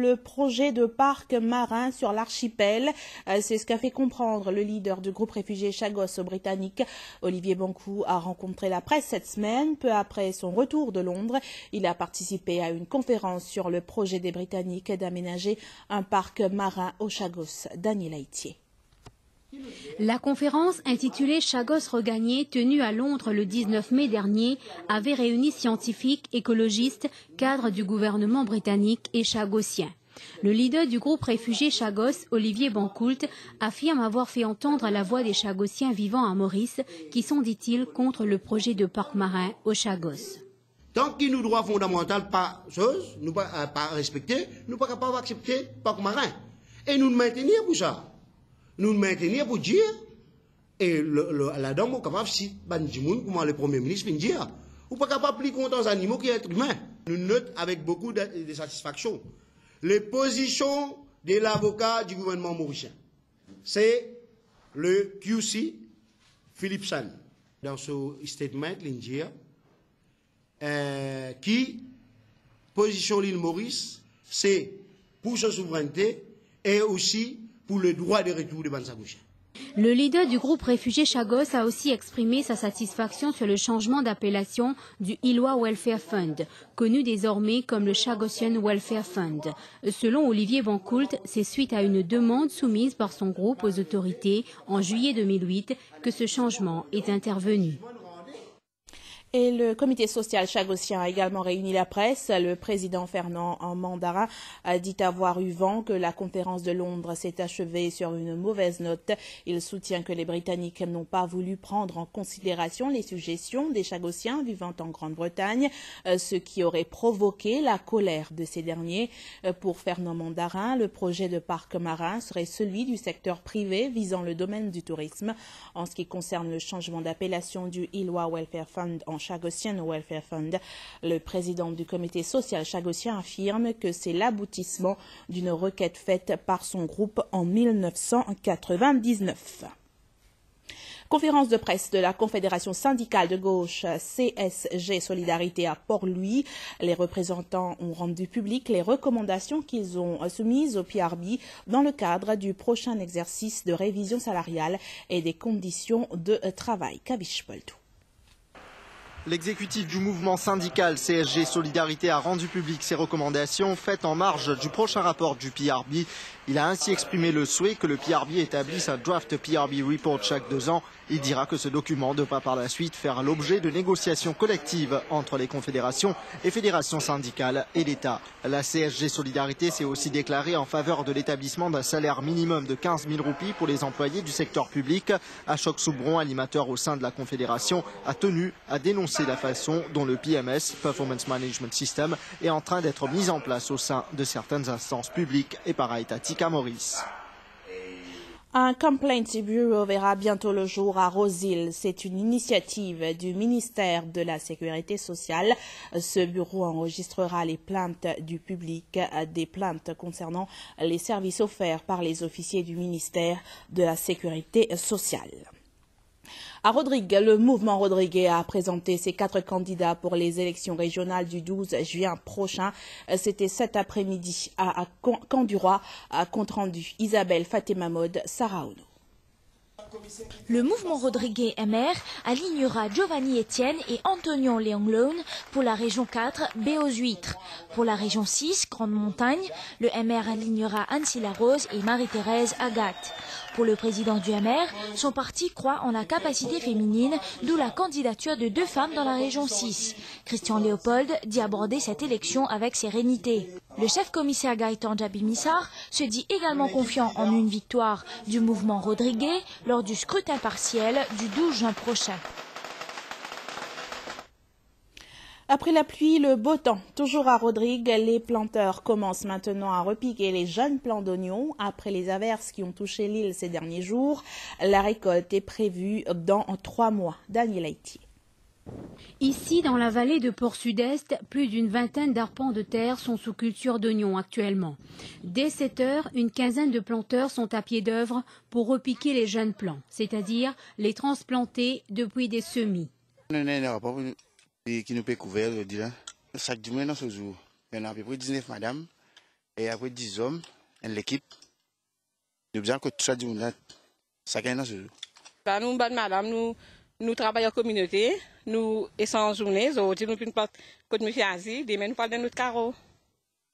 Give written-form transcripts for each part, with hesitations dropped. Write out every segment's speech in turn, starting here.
Le projet de parc marin sur l'archipel, c'est ce qu'a fait comprendre le leader du groupe réfugié Chagos-britannique. Olivier Bankou a rencontré la presse cette semaine. Peu après son retour de Londres, il a participé à une conférence sur le projet des Britanniques d'aménager un parc marin au Chagos. Daniel Haïtier. La conférence intitulée Chagos regagné, tenue à Londres le 19 mai dernier, avait réuni scientifiques, écologistes, cadres du gouvernement britannique et chagossiens. Le leader du groupe réfugié Chagos, Olivier Bancoult, affirme avoir fait entendre la voix des Chagossiens vivant à Maurice, qui sont, dit-il, contre le projet de parc marin au Chagos. Tant qu'il nous droit fondamental pas chose, nous pas respecter, nous pas capable d'accepter parc marin. Et nous maintenir pour ça. Nous maintenir pour dire, et la dame est capable, si comment le Premier ministre vient dire, ou pas capable de plus contre les animaux qui sont humains. Nous notons avec beaucoup de satisfaction les positions de l'avocat du gouvernement mauricien. C'est le QC Philipson. Dans ce statement, il dit qui position l'île Maurice, c'est pour sa souveraineté et aussi pour le droit de retour de Bansagoucha. Le leader du groupe réfugié Chagos a aussi exprimé sa satisfaction sur le changement d'appellation du Ilois Welfare Fund, connu désormais comme le Chagossian Welfare Fund. Selon Olivier Bancoult, c'est suite à une demande soumise par son groupe aux autorités en juillet 2008 que ce changement est intervenu. Et le comité social chagossien a également réuni la presse. Le président Fernand Mandarin a dit avoir eu vent que la conférence de Londres s'est achevée sur une mauvaise note. Il soutient que les Britanniques n'ont pas voulu prendre en considération les suggestions des Chagossiens vivant en Grande-Bretagne, ce qui aurait provoqué la colère de ces derniers. Pour Fernand Mandarin, le projet de parc marin serait celui du secteur privé visant le domaine du tourisme. En ce qui concerne le changement d'appellation du Ilois Welfare Fund en Chagossian Welfare Fund, le président du comité social chagossien affirme que c'est l'aboutissement d'une requête faite par son groupe en 1999. Conférence de presse de la Confédération syndicale de gauche CSG Solidarité à Port-Louis. Les représentants ont rendu publiques les recommandations qu'ils ont soumises au PRB dans le cadre du prochain exercice de révision salariale et des conditions de travail. Kavish Poltou. L'exécutif du mouvement syndical CSG Solidarité a rendu public ses recommandations faites en marge du prochain rapport du PRB. Il a ainsi exprimé le souhait que le PRB établisse un draft PRB report chaque 2 ans. Il dira que ce document devra par la suite faire l'objet de négociations collectives entre les confédérations et fédérations syndicales et l'État. La CSG Solidarité s'est aussi déclarée en faveur de l'établissement d'un salaire minimum de 15 000 roupies pour les employés du secteur public. Ashok Soubron, animateur au sein de la confédération, a tenu à dénoncer la façon dont le PMS, Performance Management System, est en train d'être mis en place au sein de certaines instances publiques et para-étatiques à Maurice. Un Complaint Bureau verra bientôt le jour à Rose-Île. C'est une initiative du ministère de la Sécurité sociale. Ce bureau enregistrera les plaintes du public, des plaintes concernant les services offerts par les officiers du ministère de la Sécurité sociale. À Rodrigue, le mouvement Rodriguez a présenté ses 4 candidats pour les élections régionales du 12 juin prochain. C'était cet après-midi à Camp-du-Roi, à compte-rendu Isabelle Fatemamod, Sarah Ono. Le mouvement Rodriguez MR alignera Giovanni Etienne et Antonio Leonglone pour la région 4, baie aux Huîtres. Pour la région 6, Grande Montagne, le MR alignera Annecy Larose et Marie-Thérèse Agathe. Pour le président du MR, son parti croit en la capacité féminine, d'où la candidature de 2 femmes dans la région 6. Christian Léopold dit aborder cette élection avec sérénité. Le chef commissaire Gaëtan Djabimissar se dit également confiant en une victoire du mouvement Rodriguez lors du scrutin partiel du 12 juin prochain. Après la pluie, le beau temps. Toujours à Rodrigue, les planteurs commencent maintenant à repiquer les jeunes plants d'oignons. Après les averses qui ont touché l'île ces derniers jours, la récolte est prévue dans 3 mois. Daniel Haïti. Ici, dans la vallée de Port-Sud-Est, plus d'une vingtaine d'arpents de terre sont sous culture d'oignons actuellement. Dès 7 heures, une quinzaine de planteurs sont à pied d'œuvre pour repiquer les jeunes plants, c'est-à-dire les transplanter depuis des semis. Qui nous peut couvrir, chaque dimanche dans ce jour. Il y en a à peu près 19 madame Et après 10 hommes, l'équipe, nous besoin que tout ça dit ça gagne dans ce jour. Nous, madame, nous travaillons en communauté, nous échangeons journée, nous ne pas de méfiance, demain nous parlons de notre carreau.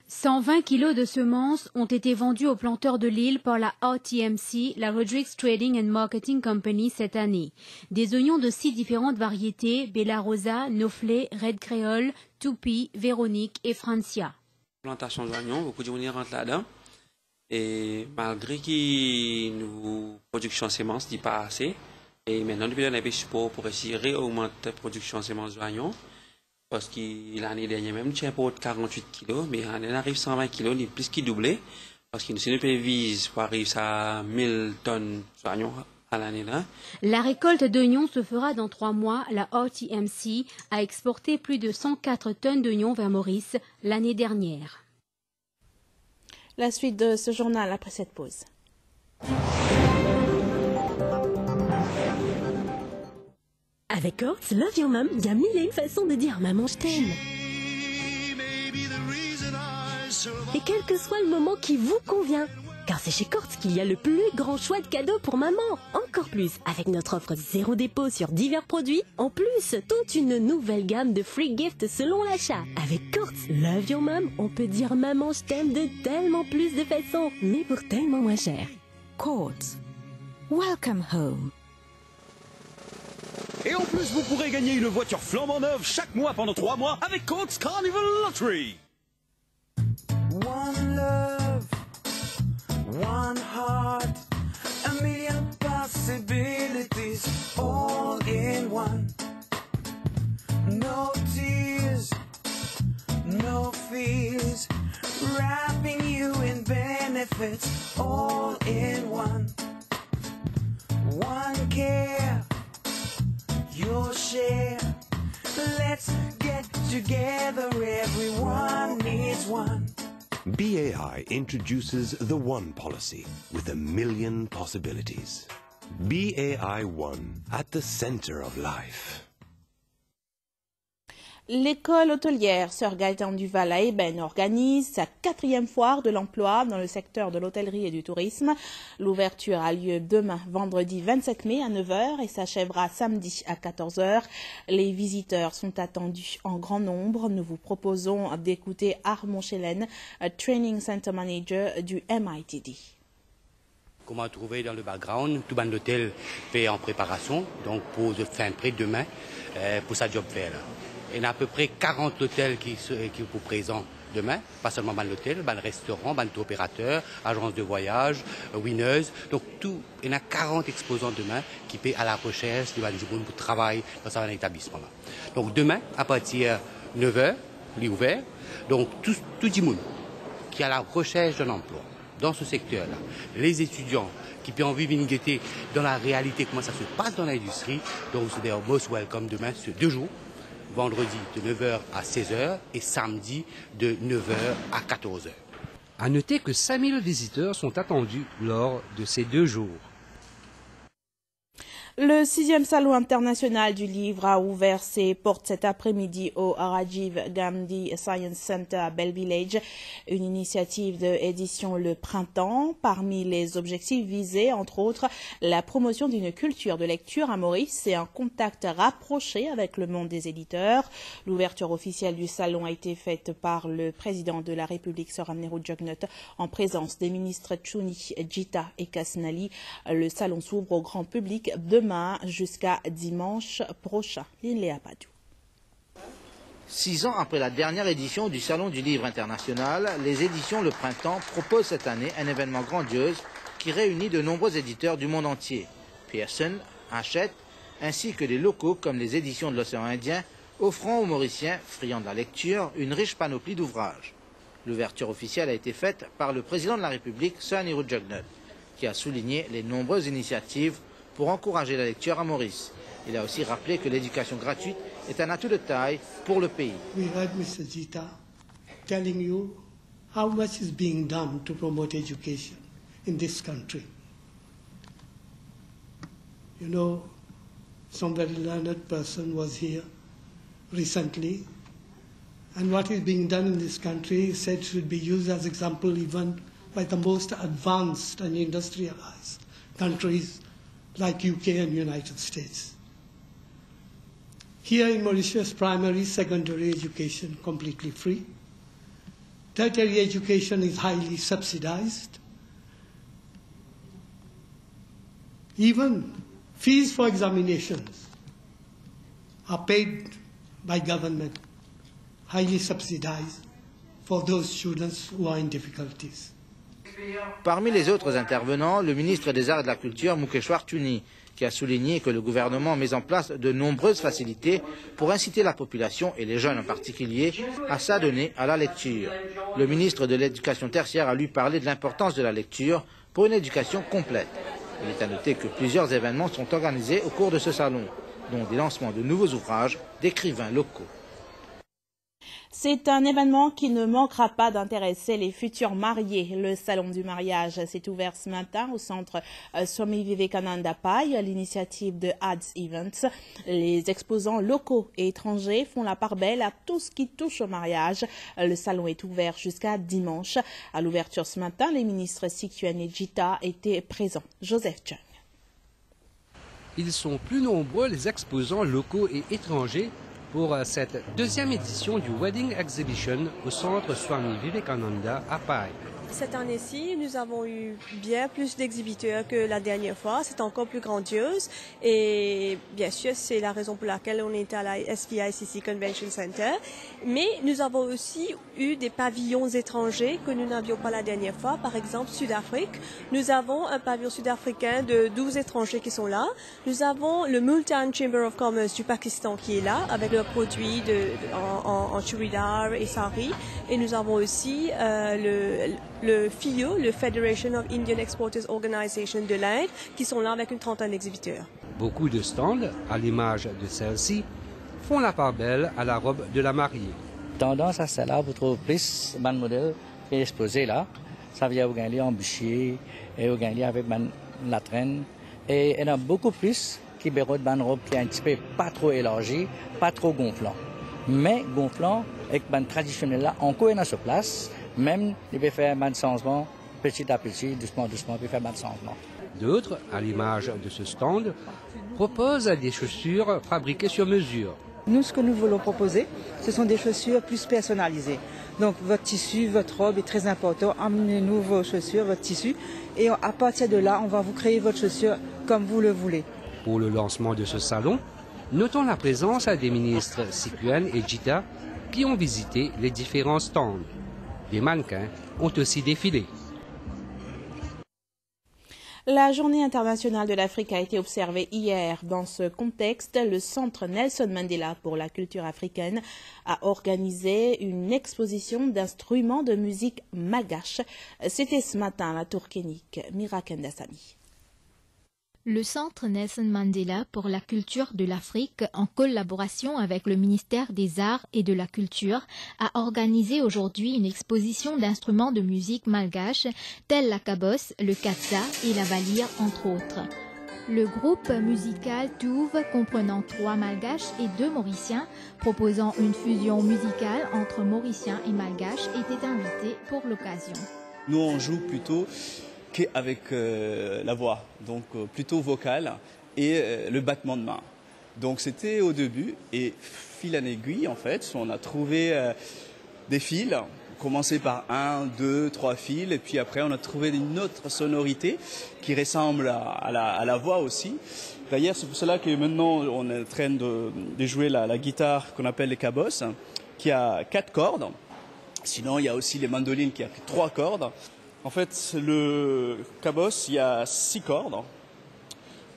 120 kilos de semences ont été vendus aux planteurs de l'île par la RTMC, la Rodrigues Trading and Marketing Company, cette année. Des oignons de 6 différentes variétés, Bella Rosa, Noflé, Red Creole, Tupi, Véronique et Francia. Plantation d'oignons, beaucoup de gens rentrent là-dedans. Et malgré que nous production de semences n'est pas assez, et maintenant nous avons des supports pour essayer de augmenter la production de semences d'oignons. Parce que l'année dernière, même, tu as pour 48 kilos, mais on arrive à 120 kilos, il est plus qu'il doublé. Parce que si nous visons pour arriver à 1000 tonnes d'oignons à l'année là. La récolte d'oignons se fera dans 3 mois. La RTMC a exporté plus de 104 tonnes d'oignons vers Maurice l'année dernière. La suite de ce journal après cette pause. Avec Courts Love Your Mom, il y a mille et une façons de dire maman je t'aime. Et quel que soit le moment qui vous convient. Car c'est chez Courts qu'il y a le plus grand choix de cadeaux pour maman. Encore plus, avec notre offre 0 dépôt sur divers produits. En plus, toute une nouvelle gamme de free gifts selon l'achat. Avec Courts Love Your Mom, on peut dire maman je t'aime de tellement plus de façons, mais pour tellement moins cher. Courts, welcome home. Et en plus, vous pourrez gagner une voiture flambant neuve chaque mois pendant 3 mois avec Courts Carnival Lottery. One love, one heart, a million possibilities, all in one. No tears, no fears, wrapping you in benefits, all in one. One care, your share. Let's get together, everyone needs one. BAI introduces the One policy with a million possibilities. BAI One at the center of life. L'école hôtelière Sir Gaëtan Duval à Ébène organise sa 4e foire de l'emploi dans le secteur de l'hôtellerie et du tourisme. L'ouverture a lieu demain, vendredi 27 mai à 9h et s'achèvera samedi à 14h. Les visiteurs sont attendus en grand nombre. Nous vous proposons d'écouter Armand Chelen, Training Center Manager du MITD. Comment trouver dans le background, tout ban l'hôtel fait en préparation, donc pour fin prêt demain, pour sa job faire. Il y a à peu près 40 hôtels qui vous présentent demain, pas seulement l'hôtel, le restaurant, le tour opérateur, agence de voyage, winners. Donc tout, il y a 40 exposants demain qui paient à la recherche du monde pour travailler dans un établissement. Donc demain, à partir de 9h, il est ouvert. Donc tout le monde qui a la recherche d'un emploi dans ce secteur-là, les étudiants qui peuvent vivre une gaieté dans la réalité, comment ça se passe dans l'industrie. Donc c'est d'ailleurs most welcome demain, c'est 2 jours. Vendredi de 9h à 16h et samedi de 9h à 14h. À noter que 5000 visiteurs sont attendus lors de ces 2 jours. Le 6e Salon international du livre a ouvert ses portes cet après-midi au Rajiv Gandhi Science Center à Bell Village, une initiative de édition Le Printemps. Parmi les objectifs visés, entre autres, la promotion d'une culture de lecture à Maurice et un contact rapproché avec le monde des éditeurs. L'ouverture officielle du salon a été faite par le président de la République, Sir Amnerood Jugnauth, en présence des ministres Chuni, Jita et Kasnali. Le salon s'ouvre au grand public demain jusqu'à dimanche prochain. Léa Padou. 6 ans après la dernière édition du Salon du Livre International, les éditions Le Printemps proposent cette année un événement grandiose qui réunit de nombreux éditeurs du monde entier. Pearson, Hachette, ainsi que des locaux comme les éditions de l'océan Indien, offrant aux Mauriciens, friands de la lecture, une riche panoplie d'ouvrages. L'ouverture officielle a été faite par le président de la République, Sir Amnerood Jugnauth, qui a souligné les nombreuses initiatives pour encourager la lecture à Maurice. Il a aussi rappelé que l'éducation gratuite est un atout de taille pour le pays. We heard Mr. Jita telling you how much is being done to promote education in this country. You know, some very learned person was here recently And what is being done in this country is said should be used as example even by the most advanced and industrialized countries like UK and United States. Here in Mauritius, primary, secondary education completely free. Tertiary education is highly subsidized. Even fees for examinations are paid by government, highly subsidized for those students who are in difficulties. Parmi les autres intervenants, le ministre des Arts et de la Culture, Mukeshwar Tuni, qui a souligné que le gouvernement met en place de nombreuses facilités pour inciter la population, et les jeunes en particulier, à s'adonner à la lecture. Le ministre de l'Éducation tertiaire a lui parlé de l'importance de la lecture pour une éducation complète. Il est à noter que plusieurs événements sont organisés au cours de ce salon, dont des lancements de nouveaux ouvrages d'écrivains locaux. C'est un événement qui ne manquera pas d'intéresser les futurs mariés. Le salon du mariage s'est ouvert ce matin au centre Swami Vivekananda Pai à l'initiative de Ads Events. Les exposants locaux et étrangers font la part belle à tout ce qui touche au mariage. Le salon est ouvert jusqu'à dimanche. À l'ouverture ce matin, les ministres Sikuen et Jita étaient présents. Joseph Chung. Ils sont plus nombreux, les exposants locaux et étrangers, pour cette deuxième édition du Wedding Exhibition au centre Swami Vivekananda à Pai. Cette année-ci, nous avons eu bien plus d'exhibiteurs que la dernière fois. C'est encore plus grandiose et bien sûr, c'est la raison pour laquelle on est à la SVICC Convention Center. Mais nous avons aussi eu des pavillons étrangers que nous n'avions pas la dernière fois. Par exemple, Sud-Afrique. Nous avons un pavillon sud-africain de 12 étrangers qui sont là. Nous avons le Multan Chamber of Commerce du Pakistan qui est là avec leurs produits en churidar et sari. Et nous avons aussi le FIO, le Federation of Indian Exporters Organization de l'Inde, qui sont là avec une trentaine d'exhibiteurs. Beaucoup de stands, à l'image de celle-ci, font la part belle à la robe de la mariée. Tendance à cela, vous trouvez plus de modèles qui est exposé là. Ça vient au gagner en bûcher et au gagner avec la traîne. Et il y en a beaucoup plus qui bérotent une robe qui est un petit peu pas trop élargie, pas trop gonflant. Mais gonflant, avec une traditionnelle là, encore il y en a sur place. Même, il peut faire un changement petit à petit, doucement, doucement, il peut faire un changement. D'autres, à l'image de ce stand, proposent des chaussures fabriquées sur mesure. Nous, ce que nous voulons proposer, ce sont des chaussures plus personnalisées. Donc, votre tissu, votre robe est très important. Amenez-nous vos chaussures, votre tissu. Et à partir de là, on va vous créer votre chaussure comme vous le voulez. Pour le lancement de ce salon, notons la présence des ministres Sikuen et Jita qui ont visité les différents stands. Des mannequins ont aussi défilé. La journée internationale de l'Afrique a été observée hier. Dans ce contexte, le Centre Nelson Mandela pour la culture africaine a organisé une exposition d'instruments de musique malgache. C'était ce matin à la Tour Kénique. Mira Kendassani. Le Centre Nelson Mandela pour la culture de l'Afrique, en collaboration avec le ministère des Arts et de la Culture, a organisé aujourd'hui une exposition d'instruments de musique malgache, tels la cabosse, le katsa et la valire, entre autres. Le groupe musical Touve, comprenant 3 malgaches et 2 mauriciens, proposant une fusion musicale entre mauriciens et malgaches, était invité pour l'occasion. Nous, on joue plutôt qu'avec la voix, donc plutôt vocale, et le battement de main. Donc c'était au début, et fil en aiguille, en fait, on a trouvé des fils, commencé par 1, 2, 3 fils, et puis après on a trouvé une autre sonorité qui ressemble à la voix aussi. D'ailleurs, c'est pour cela que maintenant on est en train de jouer la guitare qu'on appelle les cabosses, qui a 4 cordes. Sinon, il y a aussi les mandolines qui a 3 cordes. En fait, le cabosse, il y a 6 cordes.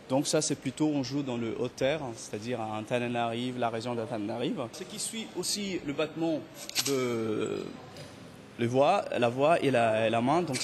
Donc ça, c'est plutôt, on joue dans le haut-terre, c'est-à-dire à Antananarive, la région d'Antananarive. Ce qui suit aussi le battement de la voix et la main. Donc